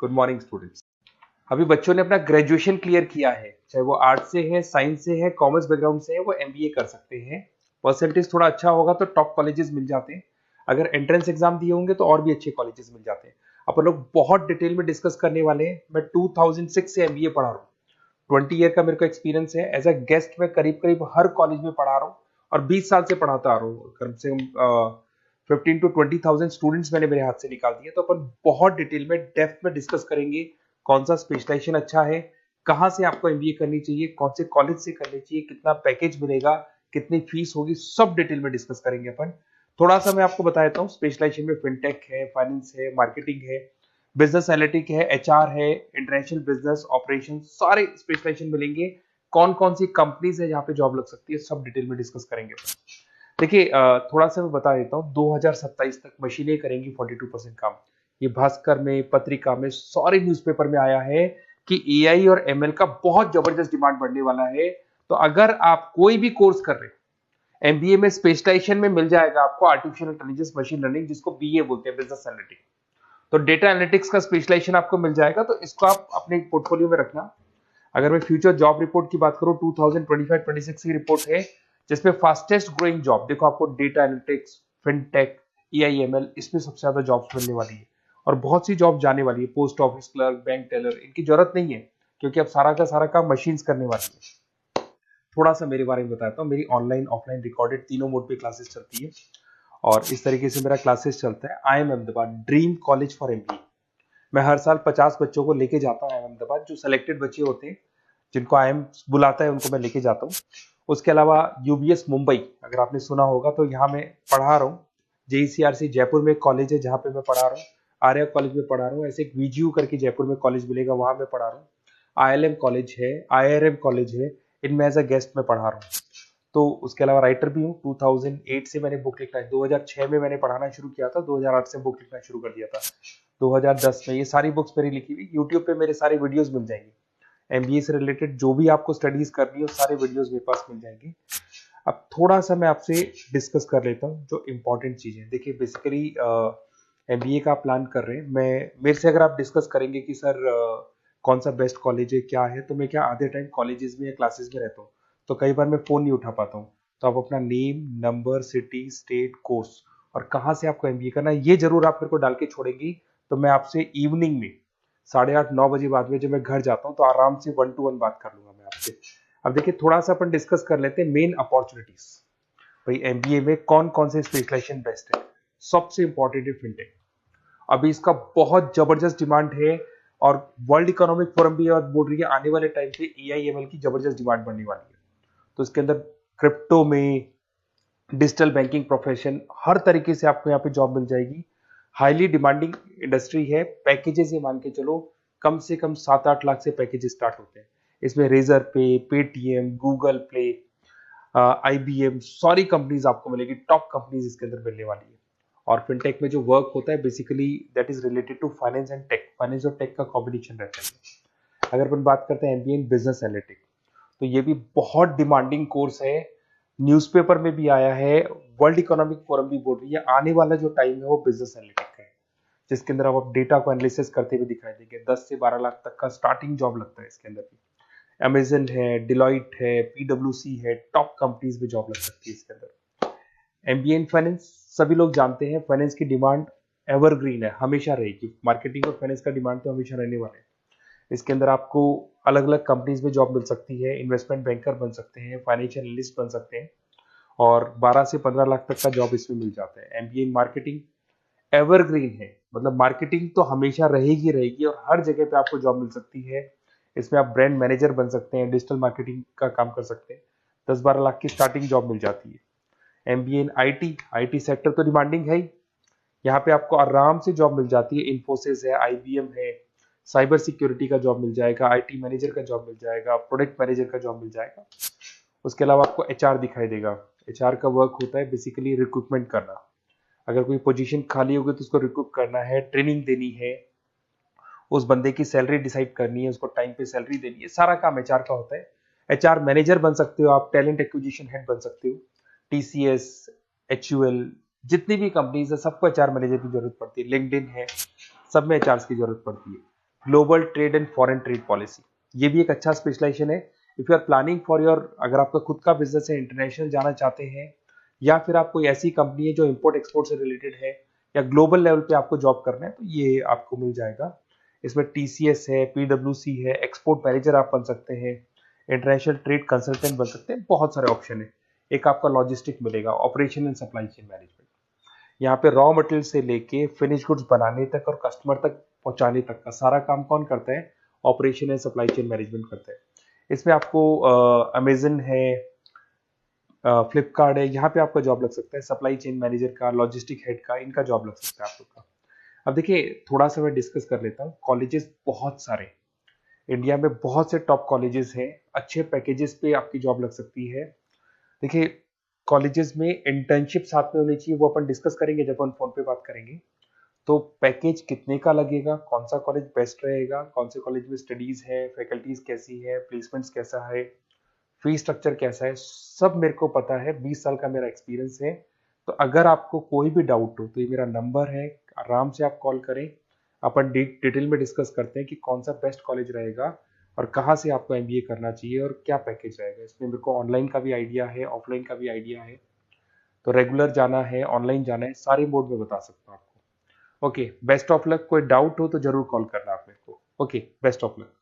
Good morning students. अभी बच्चों ने अपना ग्रेजुएशन क्लियर किया है, चाहे वो आर्ट्स से है, साइंस से है, कॉमर्स बैकग्राउंड से है, वो एमबीए कर सकते हैं। परसेंटेज थोड़ा अच्छा होगा तो टॉप कॉलेजेस मिल जाते हैं। अगर एंट्रेंस एग्जाम दिए होंगे तो और भी अच्छे कॉलेजेस मिल जाते हैं। अपन लोग बहुत डिटेल में डिस्कस करने वाले हैं। मैं 2006 से एमबीए पढ़ा रहा हूँ। 20 ईयर का मेरे को एक्सपीरियंस है। एज अ गेस्ट मैं करीब करीब हर कॉलेज में पढ़ा रहा हूँ और 20 साल से पढ़ाता आ रहा हूँ। कम से कम 15 to 20,000 स्टूडेंट्स मैंने मेरे हाथ से निकाल दिए। तो अपन बहुत डिटेल में डेप्थ में डिस्कस करेंगे कौन सा स्पेशलाइजेशन अच्छा है, कहाँ से आपको एमबीए करनी चाहिए, कौन से कॉलेज से करनी चाहिए, कितना पैकेज मिलेगा, कितनी फीस होगी, सब डिटेल में डिस्कस करेंगे अपन। थोड़ा सा मैं आपको बता देता हूँ। स्पेशलाइजेशन में फिनटेक है, फाइनेंस है, मार्केटिंग है, बिजनेस एनालिटिक है, एचआर है, इंटरनेशनल बिजनेस ऑपरेशन, सारे स्पेशलाइजेशन मिलेंगे। कौन कौन सी कंपनीज है जहाँ पे जॉब लग सकती है, सब डिटेल में डिस्कस करेंगे। देखिए, थोड़ा सा मैं बता देता हूँ। 2027 तक मशीनें करेंगी 42% काम। ये भास्कर में, पत्रिका में, सारे न्यूज़पेपर में आया है कि एआई और एमएल का बहुत जबरदस्त डिमांड बढ़ने वाला है। तो अगर आप कोई भी कोर्स कर रहे हैं, एमबीए में स्पेशलाइजेशन में मिल जाएगा आपको आर्टिफिशियल इंटेलिजेंस, मशीन लर्निंग, जिसको बीए बोलते हैं, बिजनेस एनालिटिक्स। तो डेटा एनालिटिक्स का स्पेशलाइजेशन आपको मिल जाएगा, तो इसको आप अपने पोर्टफोलियो में रखना। अगर मैं फ्यूचर जॉब रिपोर्ट की बात करूं, 2025-26 की रिपोर्ट है, जिसमें फास्टेस्ट ग्रोइंग जॉब देखो आपको डेटा एनालिटिक्स, फिनटेक, एआईएमएल, इसमें सबसे ज्यादा जॉब्स मिलने वाली है। और बहुत सी जॉब जाने वाली है। Post office clerk, bank teller, इनकी जरूरत नहीं है क्योंकि अब सारा का सारा काम मशीन्स करने वाली है। थोड़ा सा मेरे बारे में बताता हूँ। मेरी ऑनलाइन ऑफलाइन रिकॉर्डेड तीनों मोड पे क्लासेस चलती है और इस तरीके से मेरा क्लासेस चलता है। I am Ahmedabad dream college for MBA. मैं हर साल 50 बच्चों को लेके जाता हूँ अहमदाबाद। जो सिलेक्टेड बच्चे होते हैं, जिनको आईएम बुलाता है, उनको मैं लेके जाता हूँ। उसके अलावा यूबीएस मुंबई, अगर आपने सुना होगा, तो यहाँ मैं पढ़ा रहा हूँ। जेईसीआरसी जयपुर में एक कॉलेज है जहाँ पे मैं पढ़ा रहा हूँ। आर्या कॉलेज में पढ़ा रहा हूँ। ऐसे एक वीजीयू करके जयपुर में कॉलेज मिलेगा, वहां मैं पढ़ा रहा हूँ। आईएलएम कॉलेज है, आईआरएम कॉलेज है, इनमें एज अ गेस्ट में पढ़ा रहा हूँ। तो उसके अलावा राइटर भी हूँ। 2008 से मैंने बुक लिखना है। 2006 में मैंने पढ़ाना शुरू किया था, 2008 से बुक लिखना शुरू कर दिया था। 2010 में ये सारी बुक्स मेरी लिखी हुई यूट्यूब पे मेरे सारे वीडियोस मिल जाएंगे। एमबीए से रिलेटेड जो भी आपको स्टडीज करनी हो, सारे वीडियोस मेरे पास मिल जाएंगे। अब थोड़ा सा मैं आपसे डिस्कस कर लेता हूँ जो इम्पोर्टेंट चीजें। देखिए, बेसिकली एमबीए का प्लान कर रहे हैं, मैं मेरे से अगर आप डिस्कस करेंगे कि सर कौन सा बेस्ट कॉलेज है, क्या है, तो मैं क्या आधे टाइम कॉलेजेस में या क्लासेस में रहता हूँ, तो कई बार मैं फोन नहीं उठा पाता हूँ। तो आप अपना name, number, city, state, course और कहाँ से आपको एमबीए करना है, ये जरूर आप मेरे को डाल के छोड़ेंगी। तो मैं आपसे इवनिंग में 8:30-9 बजे बाद में जब मैं घर जाता हूँ, तो आराम से 1 to 1 बात कर लूंगा मैं आपसे। अब देखिए, थोड़ा सा अपन डिस्कस कर लेते हैं मेन अपॉर्चुनिटीज। भाई, एमबीए में कौन कौन से स्पेशलाइजेशन बेस्ट है। सबसे इंपॉर्टेंट है फिनटेक। अभी इसका बहुत जबरदस्त डिमांड है और वर्ल्ड इकोनॉमिक फोरम भी बोल रही है आने वाले टाइम पे एआईएमएल की जबरदस्त डिमांड बढ़ने वाली है। तो इसके अंदर क्रिप्टो में, डिजिटल बैंकिंग प्रोफेशन, हर तरीके से आपको यहाँ पे जॉब मिल जाएगी। हाईली डिमांडिंग इंडस्ट्री है। पैकेजेस ये मान के चलो, कम से कम 7-8 लाख से पैकेजेस स्टार्ट होते हैं। इसमें रेजर पे, पेटीएम, गूगल प्ले, आईबीएम, सारी कंपनीज आपको मिलेगी। टॉप कंपनीज इसके अंदर मिलने वाली है। और फिनटेक में जो वर्क होता है, basically that is related to finance and tech. Finance और टेक का कॉम्बिनेशन रहता है। अगर अपन बात करते हैं एमबीए इन बिजनेस एनालिटिक्स, तो ये भी बहुत डिमांडिंग कोर्स है। न्यूज़पेपर में भी आया है, वर्ल्ड इकोनॉमिक फोरम भी बोल रही है आने वाला जो टाइम है वो बिजनेस एनालिटिक्स का है, जिसके अंदर आप डेटा को एनालिसिस करते हुए दिखाई देंगे। 10 से 12 लाख तक का स्टार्टिंग जॉब लगता है इसके अंदर भी। अमेजन है, डिलॉइट है, पीडब्ल्यूसी है, टॉप कंपनीज में जॉब लग सकती है इसके अंदर। एमबीए इन फाइनेंस, सभी लोग जानते हैं फाइनेंस की डिमांड एवरग्रीन है, हमेशा रहेगी। मार्केटिंग और फाइनेंस का डिमांड तो हमेशा रहने वाला है। इसके अंदर आपको अलग अलग कंपनीज में जॉब मिल सकती है। इन्वेस्टमेंट बैंकर बन सकते हैं, फाइनेंशियल एनालिस्ट बन सकते हैं और 12 से 15 लाख तक का जॉब इसमें मिल जाता है। एमबीए इन मार्केटिंग एवरग्रीन है, मतलब मार्केटिंग तो हमेशा रहेगी रहेगी और हर जगह पे आपको जॉब मिल सकती है। इसमें आप ब्रांड मैनेजर बन सकते हैं, डिजिटल मार्केटिंग का काम कर सकते हैं। 10-12 लाख की स्टार्टिंग जॉब मिल जाती है। MBA in IT, IT sector तो डिमांडिंग है ही। यहाँ पे आपको आराम से जॉब मिल जाती है। इन्फोसिस है, आईबीएम है, साइबर सिक्योरिटी का जॉब मिल जाएगा, आईटी मैनेजर का जॉब मिल जाएगा, प्रोडक्ट मैनेजर का जॉब मिल जाएगा। उसके अलावा आपको एचआर दिखाई देगा। एचआर का वर्क होता है बेसिकली रिक्रूटमेंट करना। अगर कोई पोजीशन खाली होगी तो उसको रिक्रूट करना है, ट्रेनिंग देनी है, उस बंदे की सैलरी डिसाइड करनी है, उसको टाइम पे सैलरी देनी है, सारा काम एचआर का होता है। एचआर मैनेजर बन सकते हो आप, टैलेंट एक्विजिशन हेड बन सकते हो। टीसीएस, एचयूएल, जितनी भी कंपनीज है सबको एचआर मैनेजर की जरूरत पड़ती है। लिंक्डइन है, सब में एचआर की जरूरत पड़ती है। Global trade and foreign trade policy, ये भी एक अच्छा स्पेशलाइजेशन है। If you are planning for your, अगर आपका खुद का बिजनेस है, इंटरनेशनल जाना चाहते हैं, या फिर आप कोई ऐसी कंपनी है जो इंपोर्ट एक्सपोर्ट से रिलेटेड है, या ग्लोबल लेवल पे आपको जॉब करना है, तो ये आपको मिल जाएगा। इसमें टीसीएस है, पीडब्ल्यूसी है, एक्सपोर्ट मैनेजर आप बन सकते हैं, इंटरनेशनल ट्रेड कंसल्टेंट बन सकते हैं, बहुत सारे ऑप्शन है। एक आपका लॉजिस्टिक मिलेगा, operation and supply chain management, यहाँ पे रॉ मटेरियल से लेके फिनिश गुड्स बनाने तक और कस्टमर तक पहुंचाने तक का सारा काम कौन करता है? Operation and supply chain management करता है। इसमें आपको अमेजन है, फ्लिपकार्ट है, यहाँ पे आपका जॉब लग सकता है, सप्लाई चेन मैनेजर का, लॉजिस्टिक हेड का, इनका जॉब लग सकता है आप लोग का। अब देखिए, थोड़ा सा मैं डिस्कस कर लेता हूँ। कॉलेजेस बहुत सारे इंडिया में, बहुत से टॉप कॉलेजेस हैं, अच्छे पैकेजेस पे आपकी जॉब लग सकती है। देखिए, कॉलेजेस में इंटर्नशिप साथ में होनी चाहिए, वो अपन डिस्कस करेंगे जब अपन फोन पे बात करेंगे। तो पैकेज कितने का लगेगा, कौन सा कॉलेज बेस्ट रहेगा, कौन से कॉलेज में स्टडीज है, फैकल्टीज कैसी है, प्लेसमेंट्स कैसा है, फी स्ट्रक्चर कैसा है, सब मेरे को पता है, 20 साल का मेरा एक्सपीरियंस है। तो अगर आपको कोई भी डाउट हो तो ये मेरा नंबर है, आराम से आप कॉल करें। अपन डिटेल में डिस्कस करते हैं कि कौन सा बेस्ट कॉलेज रहेगा और कहाँ से आपको एमबीए करना चाहिए और क्या पैकेज रहेगा। इसमें मेरे को ऑनलाइन का भी आइडिया है, ऑफलाइन का भी आइडिया है, तो रेगुलर जाना है, ऑनलाइन जाना है, सारे मोड में बता सकता हूँ आपको। Okay, best of luck. कोई डाउट हो तो जरूर कॉल करना आप मेरे को। Okay, best of luck.